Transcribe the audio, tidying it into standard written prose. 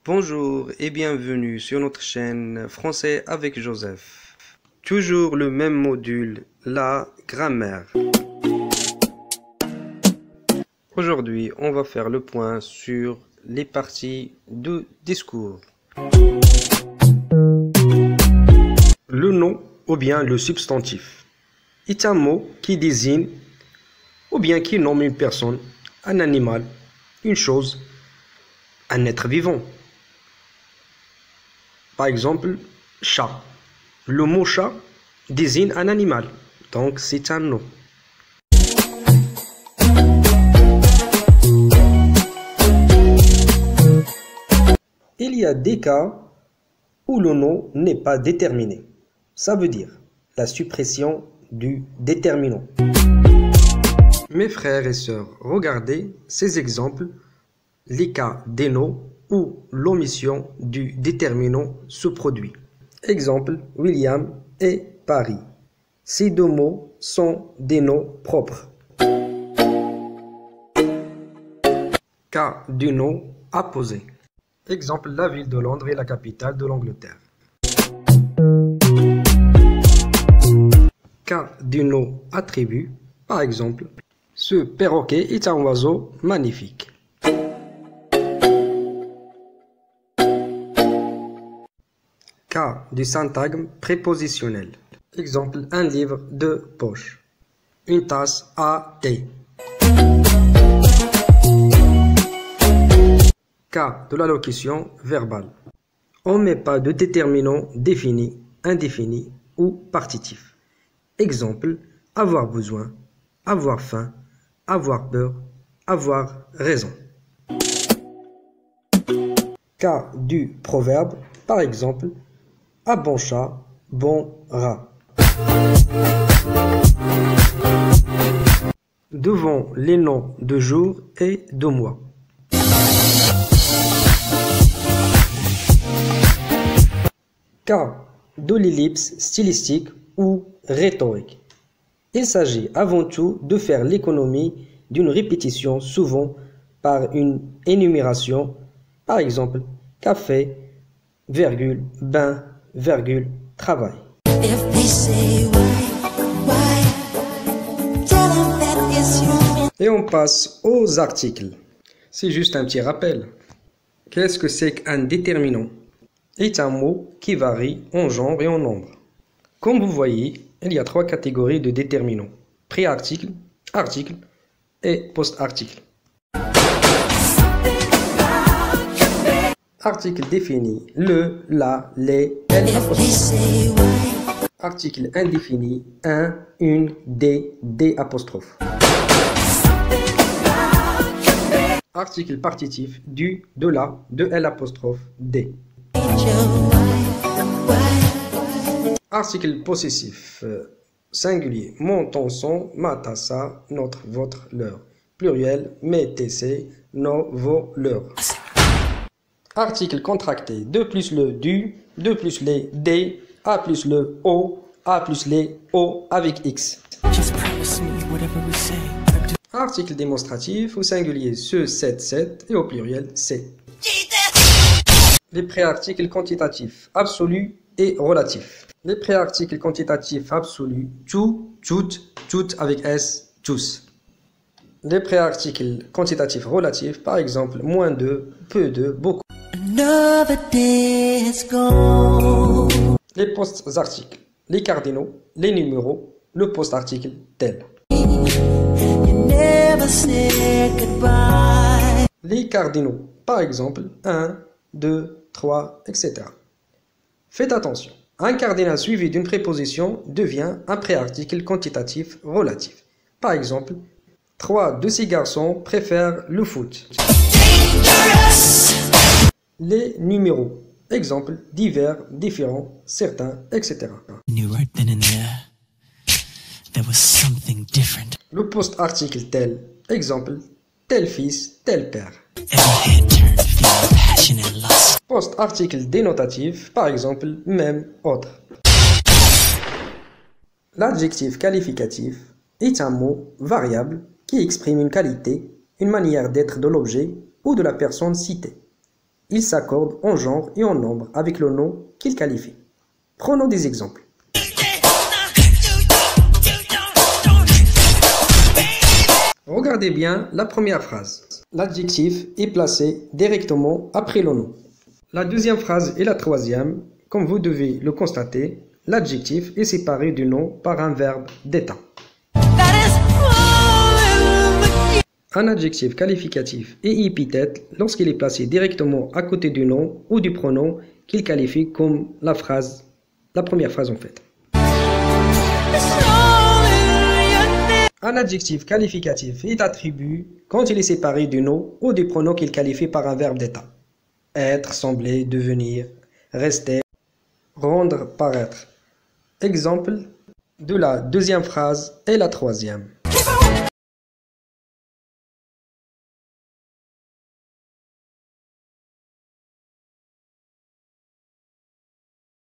Bonjour et bienvenue sur notre chaîne Français avec Joseph. Toujours le même module, la grammaire. Aujourd'hui, on va faire le point sur les parties de discours. Le nom ou bien le substantif est un mot qui désigne ou bien qui nomme une personne, un animal, une chose, un être vivant. Par exemple, chat. Le mot chat désigne un animal, donc c'est un nom. Il y a des cas où le nom n'est pas déterminé. Ça veut dire la suppression du déterminant. Mes frères et sœurs, regardez ces exemples, les cas des noms où l'omission du déterminant se produit. Exemple, William et Paris. Ces deux mots sont des noms propres. Cas du nom apposé. Exemple, la ville de Londres est la capitale de l'Angleterre. Cas du nom attribut. Par exemple, ce perroquet est un oiseau magnifique. Cas du syntagme prépositionnel. Exemple, un livre de poche. Une tasse à thé. Cas de la locution verbale. On ne met pas de déterminant défini, indéfini ou partitif. Exemple, avoir besoin, avoir faim, avoir peur, avoir raison. Cas du proverbe, par exemple, à bon chat, bon rat. Devant les noms de jour et de mois. Cas de l'ellipse stylistique ou rhétorique. Il s'agit avant tout de faire l'économie d'une répétition souvent par une énumération, par exemple, café, virgule, bain, virgule, travail. Et on passe aux articles. C'est juste un petit rappel. Qu'est-ce que c'est qu'un déterminant? C'est un mot qui varie en genre et en nombre. Comme vous voyez, il y a trois catégories de déterminants. Pré-article, article et post-article. Article défini, le, la, les, elle, apostrophe. Article indéfini, un, une, des apostrophes. Article partitif, du, de la, de l apostrophe, des. Article possessif, singulier, mon, ton, son, ma, ta, sa, notre, votre, leur. Pluriel, mes, tes, ses, nos, vos, leurs. Article contracté, 2 plus le du, 2 plus les des, a plus le o, a plus les o avec x. Article démonstratif, au singulier ce, cette, cette et au pluriel c'est. Les préarticles quantitatifs, absolus et relatifs. Les préarticles quantitatifs absolus, tout, toutes, toutes avec s, tous. Les préarticles quantitatifs relatifs, par exemple, moins de, peu de, beaucoup. Les post-articles, les cardinaux, les numéros, le post-article tel. Les cardinaux, par exemple, 1, 2, 3, etc. Faites attention, un cardinal suivi d'une préposition devient un préarticle quantitatif relatif. Par exemple, 3 de ces garçons préfèrent le foot. Les numéros, exemple, divers, différents, certains, etc. Le post-article tel, exemple, tel fils, tel père. Post-article dénotatif, par exemple, même, autre. L'adjectif qualificatif est un mot variable qui exprime une qualité, une manière d'être de l'objet ou de la personne citée. Il s'accorde en genre et en nombre avec le nom qu'il qualifie. Prenons des exemples. Regardez bien la première phrase. L'adjectif est placé directement après le nom. La deuxième phrase et la troisième, comme vous devez le constater, l'adjectif est séparé du nom par un verbe d'état. Un adjectif qualificatif et épithète lorsqu'il est placé directement à côté du nom ou du pronom qu'il qualifie comme la première phrase en fait. Un adjectif qualificatif est attribué quand il est séparé du nom ou du pronom qu'il qualifie par un verbe d'état. Être, sembler, devenir, rester, rendre, paraître. Exemple de la deuxième phrase et la troisième.